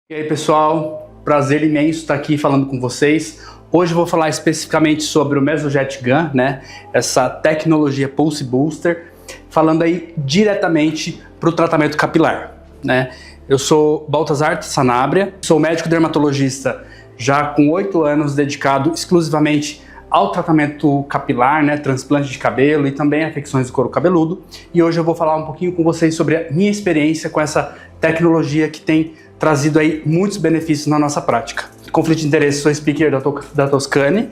E aí pessoal, prazer imenso estar aqui falando com vocês. Hoje eu vou falar especificamente sobre o Mesojet Gun, né? Essa tecnologia Pulse Booster, falando aí diretamente para o tratamento capilar, né? Eu sou Baltazar Sanabria, sou médico dermatologista já com 8 anos dedicado exclusivamente ao tratamento capilar, né? Transplante de cabelo e também afecções do couro cabeludo. E hoje eu vou falar um pouquinho com vocês sobre a minha experiência com essa tecnologia que tem trazido aí muitos benefícios na nossa prática. Conflito de interesse, sou speaker da Toscane.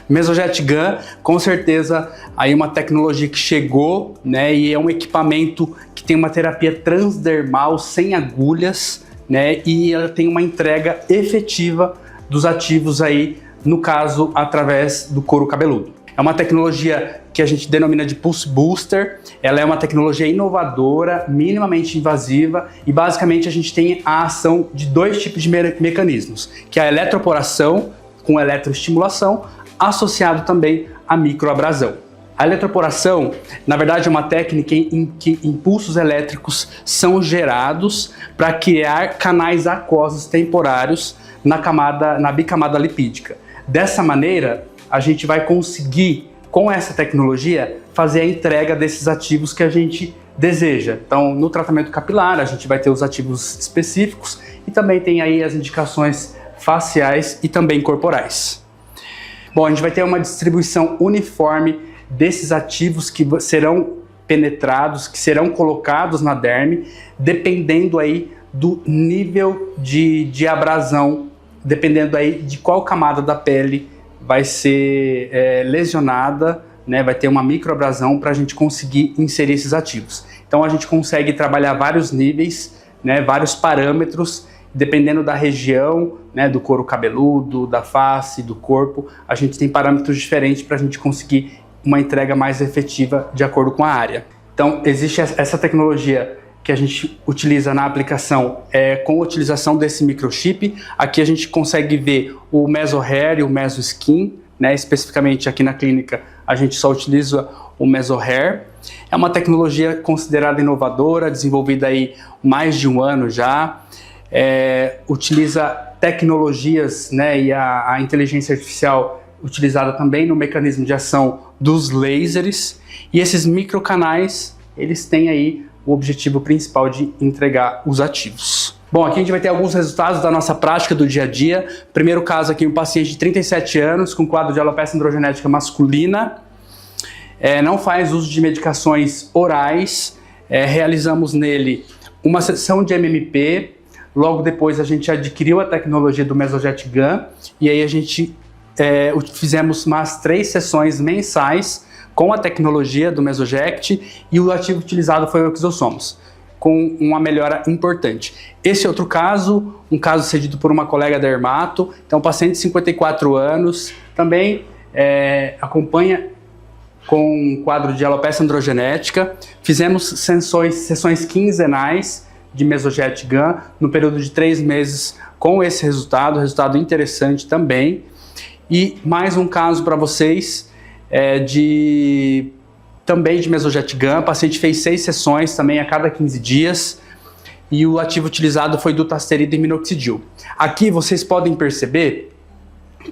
Mesojet Gun, com certeza aí uma tecnologia que chegou, né, e é um equipamento que tem uma terapia transdermal sem agulhas, né, e ela tem uma entrega efetiva dos ativos aí, no caso, através do couro cabeludo. É uma tecnologia que a gente denomina de Pulse Booster. Ela é uma tecnologia inovadora, minimamente invasiva, e basicamente a gente tem a ação de 2 tipos de mecanismos, que é a eletroporação com eletroestimulação, associado também à microabrasão. A eletroporação, na verdade, é uma técnica em que impulsos elétricos são gerados para criar canais aquosos temporários na bicamada lipídica. Dessa maneira, a gente vai conseguir, com essa tecnologia, fazer a entrega desses ativos que a gente deseja. Então, no tratamento capilar, a gente vai ter os ativos específicos e também tem aí as indicações faciais e também corporais. Bom, a gente vai ter uma distribuição uniforme desses ativos que serão penetrados, que serão colocados na derme, dependendo aí do nível de abrasão, dependendo aí de qual camada da pele vai ser lesionada, né, vai ter uma microabrasão para a gente conseguir inserir esses ativos. Então a gente consegue trabalhar vários níveis, né, vários parâmetros, dependendo da região, né, do couro cabeludo, da face, do corpo, a gente tem parâmetros diferentes para a gente conseguir uma entrega mais efetiva de acordo com a área. Então existe essa tecnologia que a gente utiliza na aplicação com a utilização desse microchip. Aqui a gente consegue ver o Mesohair e o Mesoskin, né? Especificamente aqui na clínica a gente só utiliza o Mesohair. É uma tecnologia considerada inovadora, desenvolvida aí mais de 1 ano já. Utiliza tecnologias, né, e a inteligência artificial utilizada também no mecanismo de ação dos lasers. E esses microcanais, eles têm aí o objetivo principal de entregar os ativos. Bom, aqui a gente vai ter alguns resultados da nossa prática do dia a dia. Primeiro caso aqui, um paciente de 37 anos com quadro de alopecia androgenética masculina. Não faz uso de medicações orais. Realizamos nele uma sessão de MMP. Logo depois a gente adquiriu a tecnologia do Mesojet Gun. E aí a gente fizemos umas 3 sessões mensais com a tecnologia do Mesojet, e o ativo utilizado foi o Exossomos, com uma melhora importante. Esse outro caso, um caso cedido por uma colega dermato, então paciente de 54 anos, também acompanha com um quadro de alopecia androgenética. Fizemos sessões quinzenais de Mesojet Gun no período de 3 meses com esse resultado interessante também. E mais um caso para vocês, também de Mesojet Gun. O paciente fez 6 sessões também a cada 15 dias e o ativo utilizado foi dutasterida e minoxidil. Aqui vocês podem perceber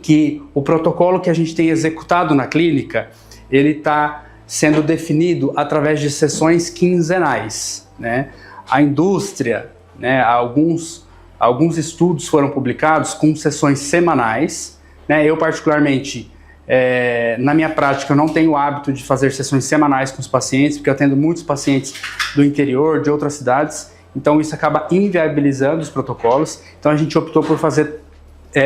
que o protocolo que a gente tem executado na clínica, ele está sendo definido através de sessões quinzenais, né? A indústria, né, alguns estudos foram publicados com sessões semanais, né? Eu particularmente, na minha prática, eu não tenho o hábito de fazer sessões semanais com os pacientes, porque eu atendo muitos pacientes do interior, de outras cidades, então isso acaba inviabilizando os protocolos. Então a gente optou por fazer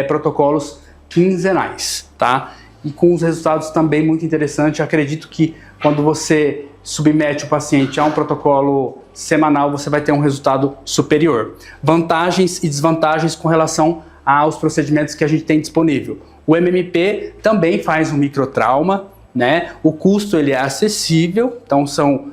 protocolos quinzenais, tá? E com os resultados também muito interessantes. Acredito que quando você submete o paciente a um protocolo semanal, você vai ter um resultado superior. Vantagens e desvantagens com relação aos procedimentos que a gente tem disponível. O MMP também faz um microtrauma, né? O custo ele é acessível, então são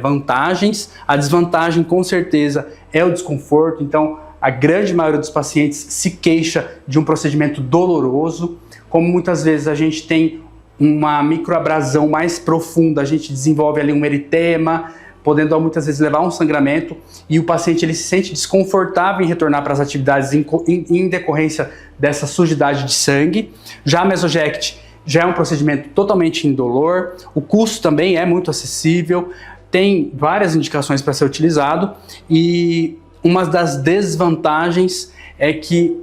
vantagens. A desvantagem com certeza é o desconforto, então a grande maioria dos pacientes se queixa de um procedimento doloroso. Como muitas vezes a gente tem uma microabrasão mais profunda, a gente desenvolve ali um eritema, podendo muitas vezes levar a um sangramento e o paciente ele se sente desconfortável em retornar para as atividades em decorrência dessa sujidade de sangue. Já a Mesogyect já é um procedimento totalmente indolor, o custo também é muito acessível, tem várias indicações para ser utilizado e uma das desvantagens é que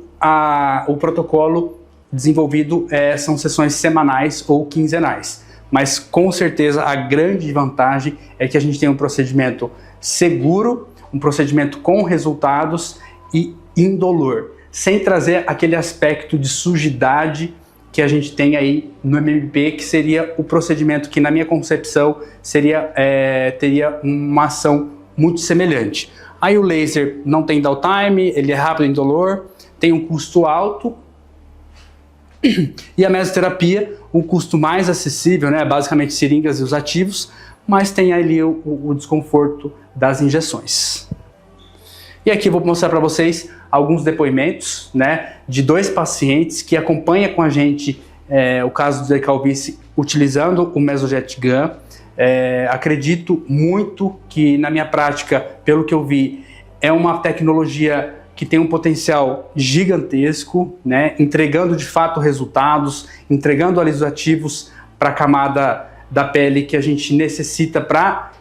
o protocolo desenvolvido são sessões semanais ou quinzenais. Mas com certeza a grande vantagem é que a gente tem um procedimento seguro, um procedimento com resultados e indolor, sem trazer aquele aspecto de sujidade que a gente tem aí no MMP, que seria o procedimento que, na minha concepção, teria uma ação muito semelhante. Aí o laser não tem downtime, ele é rápido e indolor, tem um custo alto, e a mesoterapia, um custo mais acessível, né? Basicamente seringas e os ativos, mas tem ali o desconforto das injeções. E aqui eu vou mostrar para vocês alguns depoimentos, né, de 2 pacientes que acompanham com a gente o caso da calvície utilizando o Mesogyect Gun. Acredito muito que na minha prática, pelo que eu vi, é uma tecnologia que tem um potencial gigantesco, né, entregando de fato resultados, entregando alisos ativos para a camada da pele que a gente necessita para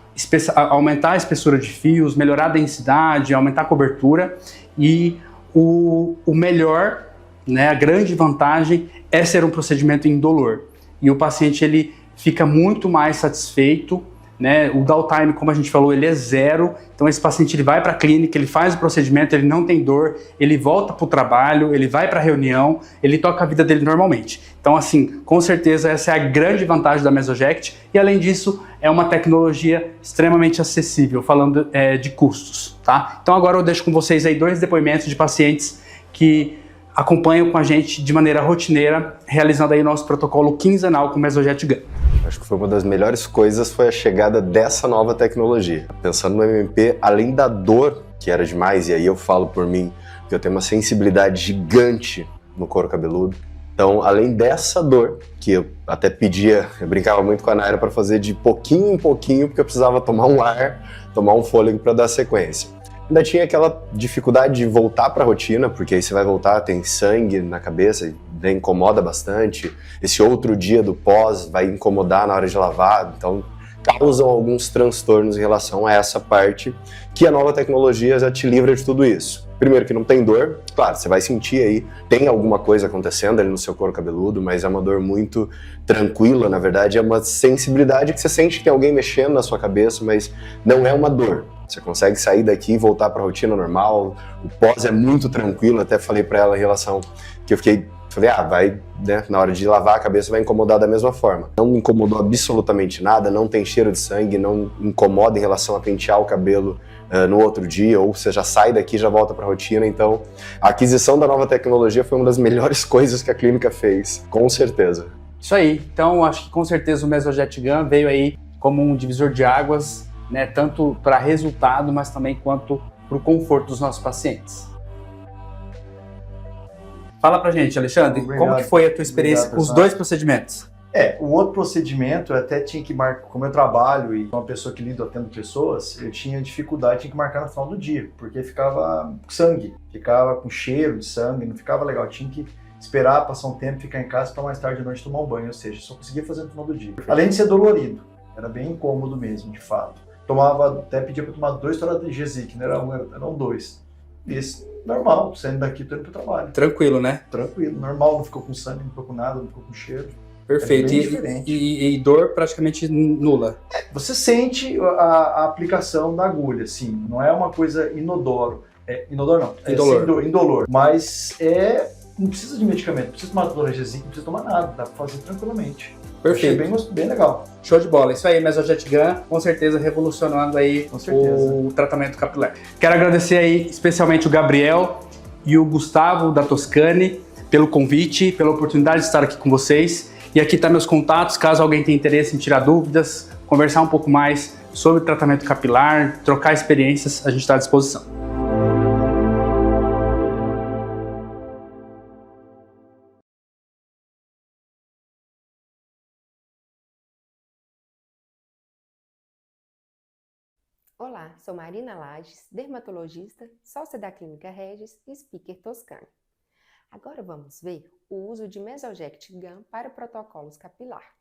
aumentar a espessura de fios, melhorar a densidade, aumentar a cobertura. E o melhor, né, a grande vantagem é ser um procedimento indolor. E o paciente ele fica muito mais satisfeito, né? O downtime, como a gente falou, ele é 0. Então esse paciente ele vai para a clínica, ele faz o procedimento, ele não tem dor, ele volta para o trabalho, ele vai para a reunião, ele toca a vida dele normalmente. Então assim, com certeza essa é a grande vantagem da Mesogyect e além disso é uma tecnologia extremamente acessível, falando de custos, tá? Então agora eu deixo com vocês aí 2 depoimentos de pacientes que acompanham com a gente de maneira rotineira, realizando aí nosso protocolo quinzenal com o Mesogyect Gun. Acho que foi uma das melhores coisas foi a chegada dessa nova tecnologia. Pensando no MMP, além da dor, que era demais, e aí eu falo por mim, que eu tenho uma sensibilidade gigante no couro cabeludo. Então, além dessa dor, que eu até pedia, eu brincava muito com a Naira para fazer de pouquinho em pouquinho, porque eu precisava tomar um ar, tomar um fôlego para dar sequência. Ainda tinha aquela dificuldade de voltar para a rotina, porque aí você vai voltar, tem sangue na cabeça, incomoda bastante. Esse outro dia do pós vai incomodar na hora de lavar, então causam alguns transtornos em relação a essa parte que a nova tecnologia já te livra de tudo isso. Primeiro que não tem dor, claro, você vai sentir aí, tem alguma coisa acontecendo ali no seu couro cabeludo, mas é uma dor muito tranquila, na verdade é uma sensibilidade que você sente que tem alguém mexendo na sua cabeça, mas não é uma dor. Você consegue sair daqui e voltar para a rotina normal, o pós é muito tranquilo, até falei para ela em relação que eu falei, vai, né, na hora de lavar a cabeça vai incomodar da mesma forma. Não me incomodou absolutamente nada, não tem cheiro de sangue, não incomoda em relação a pentear o cabelo no outro dia, ou você já sai daqui e já volta para a rotina. Então, a aquisição da nova tecnologia foi uma das melhores coisas que a clínica fez, com certeza. Isso aí, então acho que com certeza o Mesogyect Gun veio aí como um divisor de águas, né, tanto para resultado, mas também quanto para o conforto dos nossos pacientes. Fala pra gente, Alexandre, como que foi a tua experiência com os 2 procedimentos? O outro procedimento eu até tinha que marcar, como eu trabalho e sou uma pessoa que lido atendo pessoas, eu tinha dificuldade, tinha que marcar no final do dia, porque ficava sangue, ficava com cheiro de sangue, não ficava legal, tinha que esperar passar um tempo, ficar em casa para mais tarde à noite tomar um banho, ou seja, só conseguia fazer no final do dia. Além de ser dolorido, era bem incômodo mesmo, de fato. Até pedia para tomar 2 toneladas de Gesic, não era 1, eram 2. Esse, normal, saindo daqui, tô indo pro trabalho. Tranquilo, né? Tranquilo, normal, não ficou com sangue, não ficou com nada, não ficou com cheiro. Perfeito. E dor praticamente nula. Você sente a aplicação da agulha, sim. Não é uma coisa inodoro. Inodoro não. Indolor. Indolor. Mas não precisa de medicamento, não precisa tomar analgésico, não precisa tomar nada. Dá pra fazer tranquilamente. Perfeito. Achei bem legal. Show de bola. Isso aí, Mesogyect Gun, com certeza revolucionando aí o tratamento capilar. Quero agradecer aí especialmente o Gabriel e o Gustavo da Toscane pelo convite, pela oportunidade de estar aqui com vocês. E aqui tá meus contatos, caso alguém tenha interesse em tirar dúvidas, conversar um pouco mais sobre tratamento capilar, trocar experiências, a gente está à disposição. Olá, sou Marina Lages, dermatologista, sócia da Clínica Regis e speaker Toscana. Agora vamos ver o uso de Mesogect Gum para protocolos capilar,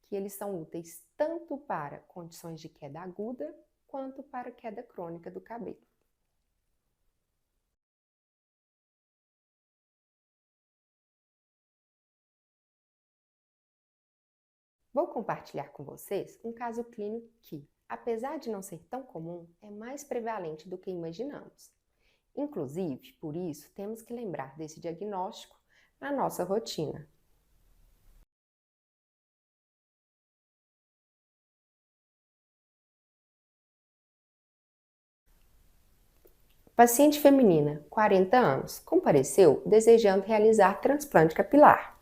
que eles são úteis tanto para condições de queda aguda quanto para queda crônica do cabelo. Vou compartilhar com vocês um caso clínico que, apesar de não ser tão comum, é mais prevalente do que imaginamos. Inclusive, por isso, temos que lembrar desse diagnóstico na nossa rotina. Paciente feminina, 40 anos, compareceu desejando realizar transplante capilar.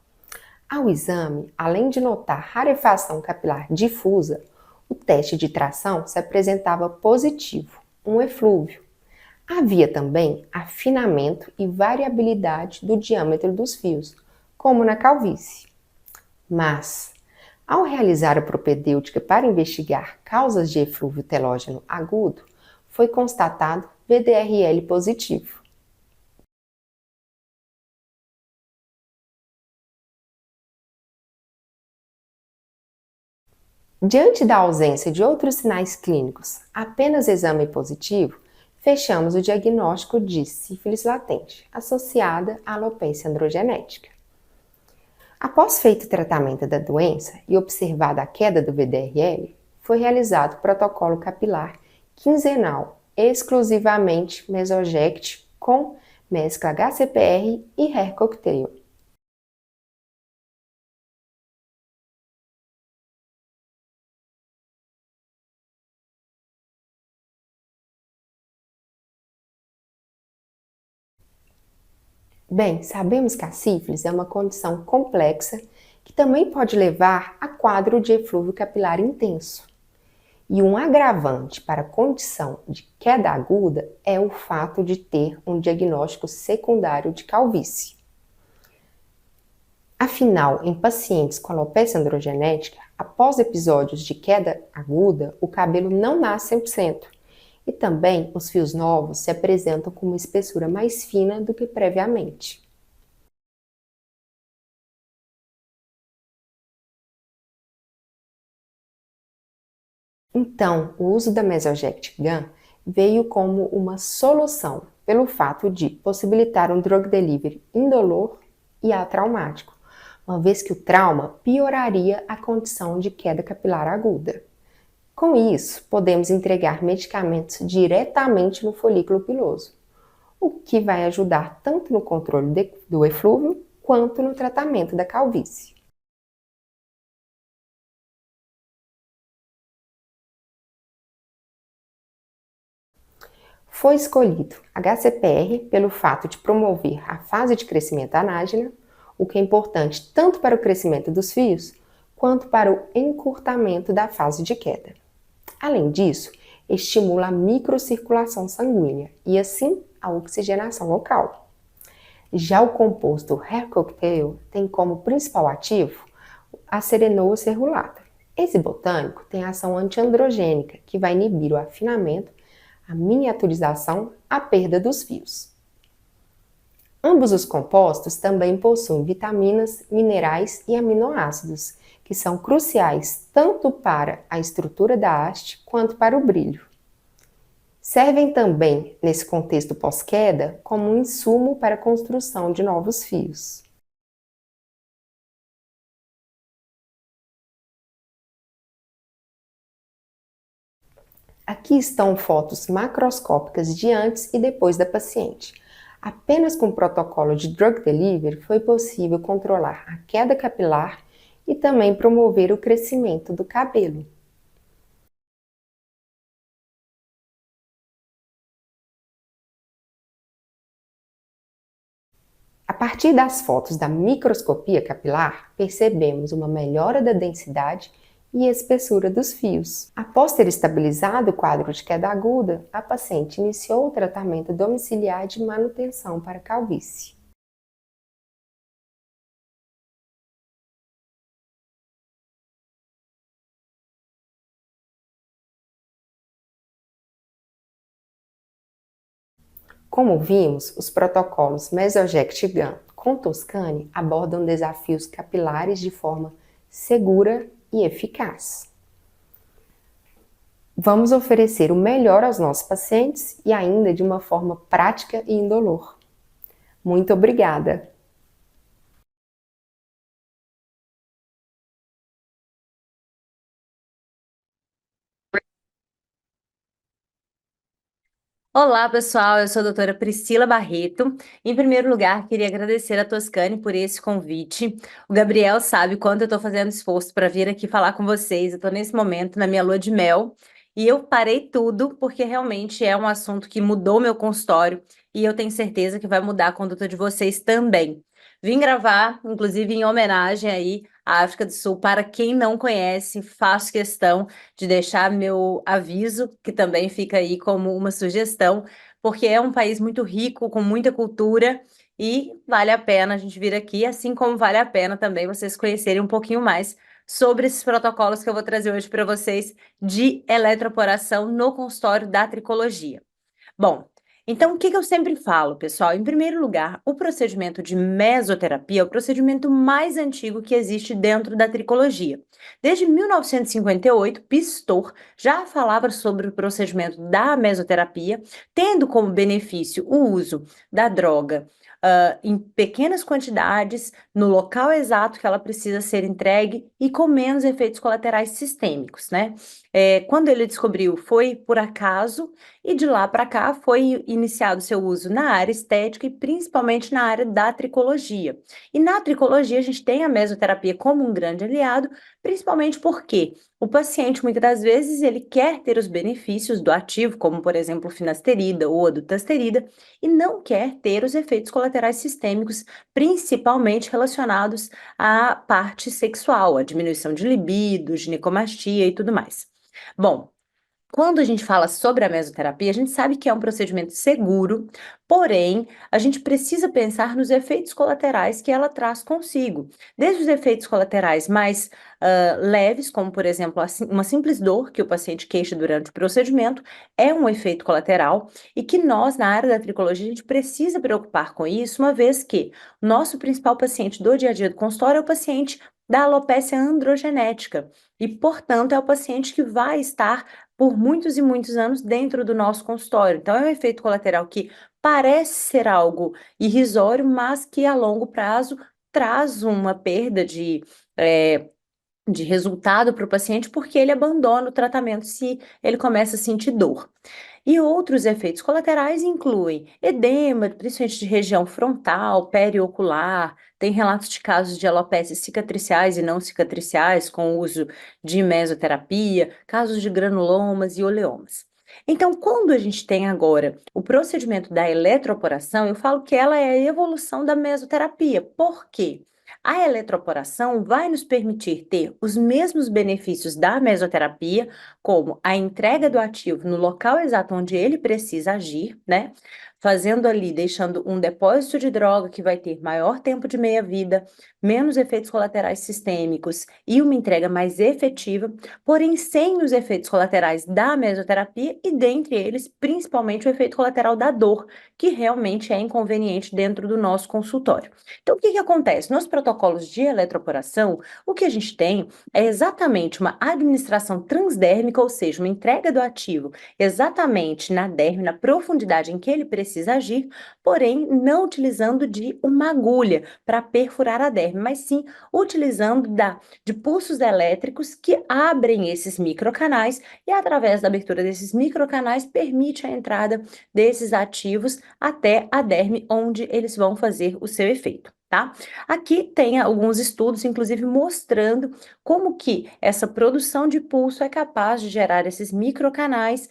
Ao exame, além de notar rarefação capilar difusa, o teste de tração se apresentava positivo, um eflúvio. Havia também afinamento e variabilidade do diâmetro dos fios, como na calvície. Mas, ao realizar a propedêutica para investigar causas de eflúvio telógeno agudo, foi constatado VDRL positivo. Diante da ausência de outros sinais clínicos, apenas exame positivo, fechamos o diagnóstico de sífilis latente, associada à alopecia androgenética. Após feito o tratamento da doença e observada a queda do VDRL, foi realizado o protocolo capilar quinzenal, exclusivamente Mesogect com mescla HCPR e Hair Cocktail. Bem, sabemos que a sífilis é uma condição complexa que também pode levar a quadro de eflúvio capilar intenso. E um agravante para a condição de queda aguda é o fato de ter um diagnóstico secundário de calvície. Afinal, em pacientes com alopecia androgenética, após episódios de queda aguda, o cabelo não nasce 100%. E também os fios novos se apresentam com uma espessura mais fina do que previamente. Então, o uso da Mesogect Gum veio como uma solução pelo fato de possibilitar um drug delivery indolor e atraumático, uma vez que o trauma pioraria a condição de queda capilar aguda. Com isso, podemos entregar medicamentos diretamente no folículo piloso, o que vai ajudar tanto no controle do eflúvio quanto no tratamento da calvície. Foi escolhido HCPR pelo fato de promover a fase de crescimento anágena, o que é importante tanto para o crescimento dos fios quanto para o encurtamento da fase de queda. Além disso, estimula a microcirculação sanguínea e, assim, a oxigenação local. Já o composto Hair Cocktail tem como principal ativo a Serenoa cerulata. Esse botânico tem ação antiandrogênica, que vai inibir o afinamento, a miniaturização, a perda dos fios. Ambos os compostos também possuem vitaminas, minerais e aminoácidos, que são cruciais tanto para a estrutura da haste quanto para o brilho. Servem também, nesse contexto pós-queda, como um insumo para a construção de novos fios. Aqui estão fotos macroscópicas de antes e depois da paciente. Apenas com o protocolo de drug delivery foi possível controlar a queda capilar e também promover o crescimento do cabelo. A partir das fotos da microscopia capilar, percebemos uma melhora da densidade e espessura dos fios. Após ter estabilizado o quadro de queda aguda, a paciente iniciou o tratamento domiciliar de manutenção para calvície. Como vimos, os protocolos Mesogyect e GAN com Toscane abordam desafios capilares de forma segura e eficaz. Vamos oferecer o melhor aos nossos pacientes e ainda de uma forma prática e indolor. Muito obrigada! Olá, pessoal. Eu sou a doutora Priscila Barreto. Em primeiro lugar, queria agradecer a Toscane por esse convite. O Gabriel sabe quanto eu estou fazendo esforço para vir aqui falar com vocês. Eu estou nesse momento na minha lua de mel e eu parei tudo porque realmente é um assunto que mudou meu consultório e eu tenho certeza que vai mudar a conduta de vocês também. Vim gravar, inclusive em homenagem aí à África do Sul. Para quem não conhece, faço questão de deixar meu aviso, que também fica aí como uma sugestão, porque é um país muito rico, com muita cultura, e vale a pena a gente vir aqui, assim como vale a pena também vocês conhecerem um pouquinho mais sobre esses protocolos que eu vou trazer hoje para vocês de eletroporação no consultório da tricologia. Bom, então o que eu sempre falo, pessoal? Em primeiro lugar, o procedimento de mesoterapia é o procedimento mais antigo que existe dentro da tricologia. Desde 1958, Pistor já falava sobre o procedimento da mesoterapia, tendo como benefício o uso da droga em pequenas quantidades, no local exato que ela precisa ser entregue e com menos efeitos colaterais sistêmicos, né? Quando ele descobriu, foi por acaso, e de lá para cá foi iniciado seu uso na área estética e principalmente na área da tricologia. E na tricologia a gente tem a mesoterapia como um grande aliado, principalmente porque o paciente, muitas das vezes, ele quer ter os benefícios do ativo, como, por exemplo, finasterida ou a dutasterida, e não quer ter os efeitos colaterais sistêmicos, principalmente relacionados à parte sexual, a diminuição de libido, ginecomastia e tudo mais. Bom, quando a gente fala sobre a mesoterapia, a gente sabe que é um procedimento seguro, porém, a gente precisa pensar nos efeitos colaterais que ela traz consigo. Desde os efeitos colaterais mais leves, como, por exemplo, uma simples dor que o paciente queixa durante o procedimento, é um efeito colateral e que nós, na área da tricologia, a gente precisa preocupar com isso, uma vez que o nosso principal paciente do dia a dia do consultório é o paciente da alopécia androgenética e, portanto, é o paciente que vai estar por muitos e muitos anos dentro do nosso consultório. Então, é um efeito colateral que parece ser algo irrisório, mas que a longo prazo traz uma perda de resultado para o paciente porque ele abandona o tratamento se ele começa a sentir dor. E outros efeitos colaterais incluem edema, principalmente de região frontal, periocular, tem relatos de casos de alopécias cicatriciais e não cicatriciais com o uso de mesoterapia, casos de granulomas e oleomas. Então, quando a gente tem agora o procedimento da eletroporação, eu falo que ela é a evolução da mesoterapia. Por quê? A eletroporação vai nos permitir ter os mesmos benefícios da mesoterapia, como a entrega do ativo no local exato onde ele precisa agir, né? Fazendo ali, deixando um depósito de droga que vai ter maior tempo de meia-vida, menos efeitos colaterais sistêmicos e uma entrega mais efetiva, porém sem os efeitos colaterais da mesoterapia e, dentre eles, principalmente o efeito colateral da dor, que realmente é inconveniente dentro do nosso consultório. Então, o que acontece? Nos protocolos de eletroporação, o que a gente tem é exatamente uma administração transdérmica, ou seja, uma entrega do ativo exatamente na derme, na profundidade em que ele precisa agir, porém não utilizando de uma agulha para perfurar a derme, mas sim utilizando de pulsos elétricos que abrem esses microcanais e, através da abertura desses microcanais, permite a entrada desses ativos até a derme, onde eles vão fazer o seu efeito. Tá? Aqui tem alguns estudos, inclusive, mostrando como que essa produção de pulso é capaz de gerar esses microcanais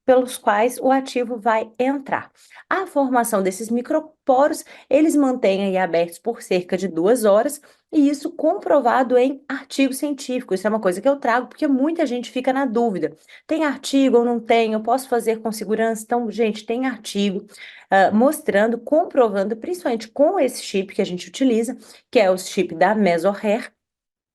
pelos quais o ativo vai entrar. A formação desses microporos, eles mantêm aí abertos por cerca de 2 horas, e isso comprovado em artigos científicos. Isso é uma coisa que eu trago porque muita gente fica na dúvida. Tem artigo ou não tem? Eu posso fazer com segurança? Então, gente, tem artigo mostrando, comprovando, principalmente com esse chip que a gente utiliza, que é o chip da Mesohair,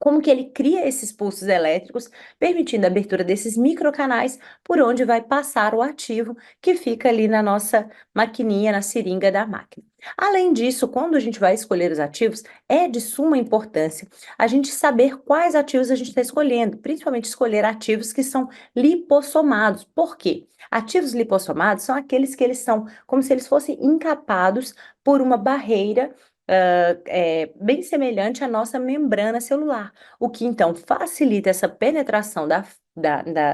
como que ele cria esses pulsos elétricos, permitindo a abertura desses microcanais por onde vai passar o ativo que fica ali na nossa maquininha, na seringa da máquina. Além disso, quando a gente vai escolher os ativos, é de suma importância a gente saber quais ativos a gente está escolhendo, principalmente escolher ativos que são lipossomados. Por quê? Ativos lipossomados são aqueles que eles são como se eles fossem encapados por uma barreira bem semelhante à nossa membrana celular, o que então facilita essa penetração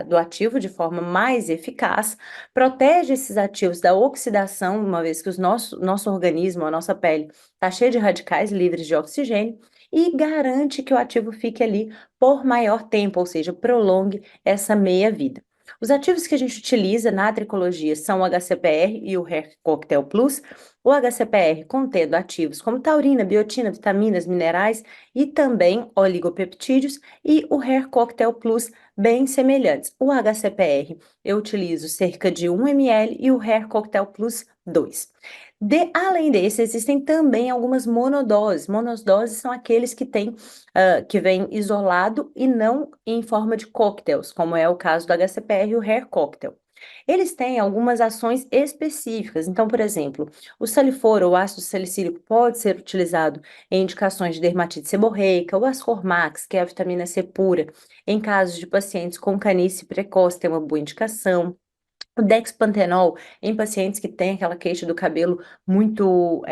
do ativo de forma mais eficaz, protege esses ativos da oxidação, uma vez que nosso organismo, a nossa pele, está cheia de radicais livres de oxigênio, e garante que o ativo fique ali por maior tempo, ou seja, prolongue essa meia-vida. Os ativos que a gente utiliza na tricologia são o HCPR e o Hair Cocktail Plus. O HCPR contendo ativos como taurina, biotina, vitaminas, minerais e também oligopeptídeos, e o Hair Cocktail Plus bem semelhantes. O HCPR eu utilizo cerca de 1 ml e o Hair Cocktail Plus 2. Além desse, existem também algumas monodoses. Monodoses são aqueles que que vêm isolado e não em forma de coquetéis, como é o caso do HCPR e o Hair Cocktail. Eles têm algumas ações específicas. Então, por exemplo, o saliforo ou ácido salicílico pode ser utilizado em indicações de dermatite seborreica, o Ascormax, que é a vitamina C pura, em casos de pacientes com canice precoce, tem uma boa indicação. O dexpantenol em pacientes que têm aquela queixa do cabelo muito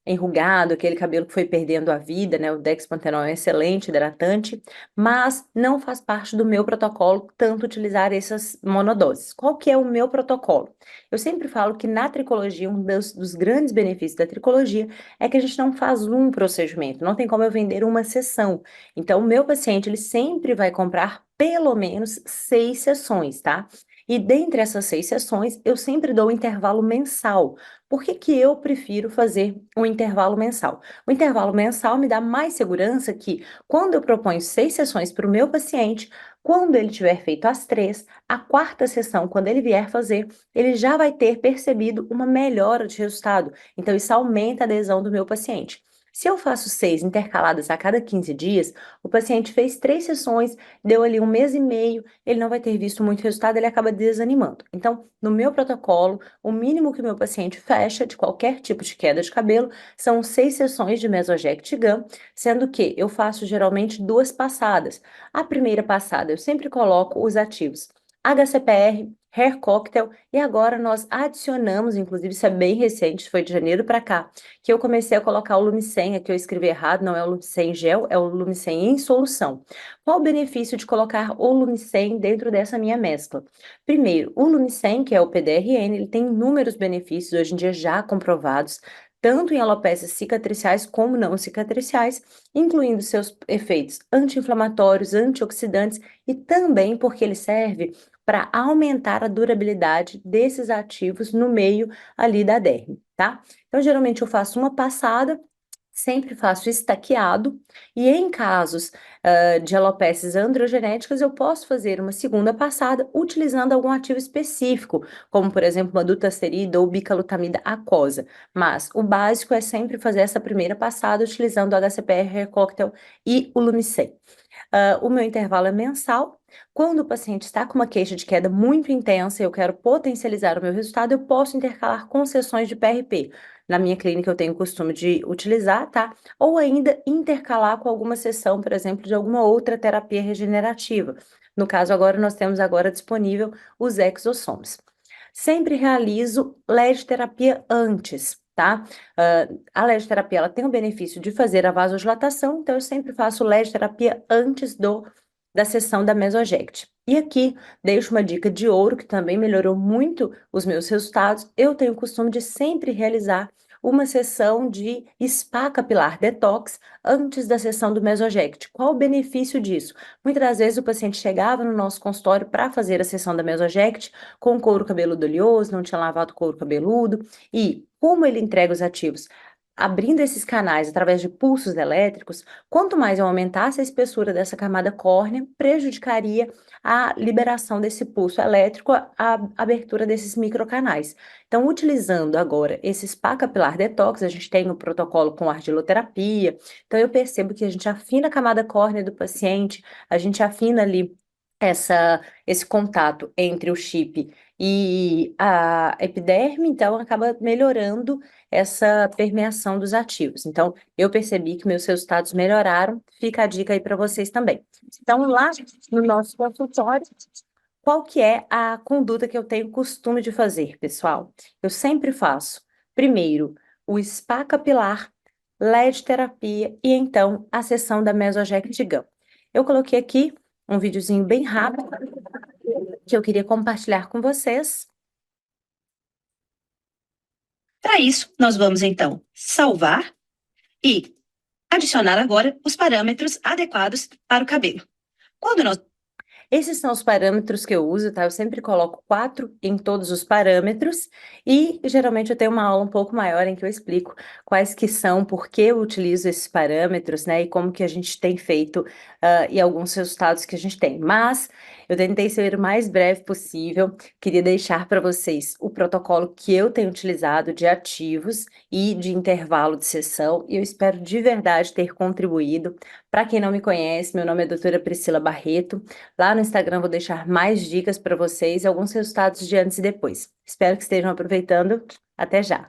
enrugado, aquele cabelo que foi perdendo a vida, né? O dexpantenol é um excelente hidratante, mas não faz parte do meu protocolo tanto utilizar essas monodoses. Qual que é o meu protocolo? Eu sempre falo que na tricologia, um dos grandes benefícios da tricologia é que a gente não faz um procedimento, não tem como eu vender uma sessão. Então, o meu paciente, ele sempre vai comprar pelo menos 6 sessões, tá? E dentre essas 6 sessões, eu sempre dou um intervalo mensal. Por que que eu prefiro fazer um intervalo mensal? O intervalo mensal me dá mais segurança que, quando eu proponho 6 sessões para o meu paciente, quando ele tiver feito as 3, a quarta sessão, quando ele vier fazer, ele já vai ter percebido uma melhora de resultado. Então, isso aumenta a adesão do meu paciente. Se eu faço 6 intercaladas a cada 15 dias, o paciente fez 3 sessões, deu ali 1 mês e meio, ele não vai ter visto muito resultado, ele acaba desanimando. Então, no meu protocolo, o mínimo que o meu paciente fecha de qualquer tipo de queda de cabelo são 6 sessões de Mesogyect Gum, sendo que eu faço geralmente 2 passadas. A primeira passada eu sempre coloco os ativos HCPR, Hair Cocktail, e agora nós adicionamos, inclusive isso é bem recente, foi de janeiro para cá, que eu comecei a colocar o Lumicen, aqui eu escrevi errado, não é o Lumicen gel, é o Lumicen em solução. Qual o benefício de colocar o Lumicen dentro dessa minha mescla? Primeiro, o Lumicen, que é o PDRN, ele tem inúmeros benefícios, hoje em dia já comprovados, tanto em alopécias cicatriciais como não cicatriciais, incluindo seus efeitos anti-inflamatórios, antioxidantes e também porque ele serve para aumentar a durabilidade desses ativos no meio ali da derme, tá? Então, geralmente eu faço uma passada, sempre faço estaqueado, e em casos de alopécias androgenéticas, eu posso fazer uma segunda passada utilizando algum ativo específico, como por exemplo uma dutasterida ou bicalutamida aquosa. Mas o básico é sempre fazer essa primeira passada utilizando o HCPR Hair Cocktail e o Lumicen. O meu intervalo é mensal. Quando o paciente está com uma queixa de queda muito intensa e eu quero potencializar o meu resultado, eu posso intercalar com sessões de PRP. Na minha clínica eu tenho o costume de utilizar, tá? Ou ainda intercalar com alguma sessão, por exemplo, de alguma outra terapia regenerativa. No caso, agora nós temos agora disponível os exossomos. Sempre realizo LED-terapia antes, tá? A LED-terapia ela tem o benefício de fazer a vasodilatação, então eu sempre faço LED-terapia antes da sessão da Mesogyect. E aqui deixo uma dica de ouro que também melhorou muito os meus resultados. Eu tenho o costume de sempre realizar uma sessão de spa capilar detox antes da sessão do Mesogyect. Qual o benefício disso? Muitas das vezes o paciente chegava no nosso consultório para fazer a sessão da Mesogyect com couro cabeludo oleoso, não tinha lavado couro cabeludo, e como ele entrega os ativos abrindo esses canais através de pulsos elétricos, quanto mais eu aumentasse a espessura dessa camada córnea, prejudicaria a liberação desse pulso elétrico, a abertura desses microcanais. Então, utilizando agora esse spa capilar detox, a gente tem o protocolo com argiloterapia, então eu percebo que a gente afina a camada córnea do paciente, a gente afina ali esse contato entre o chip e a epiderme, então acaba melhorando essa permeação dos ativos. Então, eu percebi que meus resultados melhoraram, fica a dica aí para vocês também. Então, lá no nosso consultório, qual que é a conduta que eu tenho costume de fazer, pessoal? Eu sempre faço, primeiro, o spa capilar, LED terapia e então a sessão da Mesojact Gum. Eu coloquei aqui um videozinho bem rápido que eu queria compartilhar com vocês. Para isso, nós vamos então salvar e adicionar agora os parâmetros adequados para o cabelo. Quando nós Esses são os parâmetros que eu uso, tá? Eu sempre coloco 4 em todos os parâmetros e geralmente eu tenho uma aula um pouco maior em que eu explico quais que são, por que eu utilizo esses parâmetros, né? E como que a gente tem feito e alguns resultados que a gente tem. Mas eu tentei ser o mais breve possível. Queria deixar para vocês o protocolo que eu tenho utilizado de ativos e de intervalo de sessão. E eu espero de verdade ter contribuído. Para quem não me conhece, meu nome é doutora Priscila Barreto. Lá no Instagram vou deixar mais dicas para vocês e alguns resultados de antes e depois. Espero que estejam aproveitando. Até já!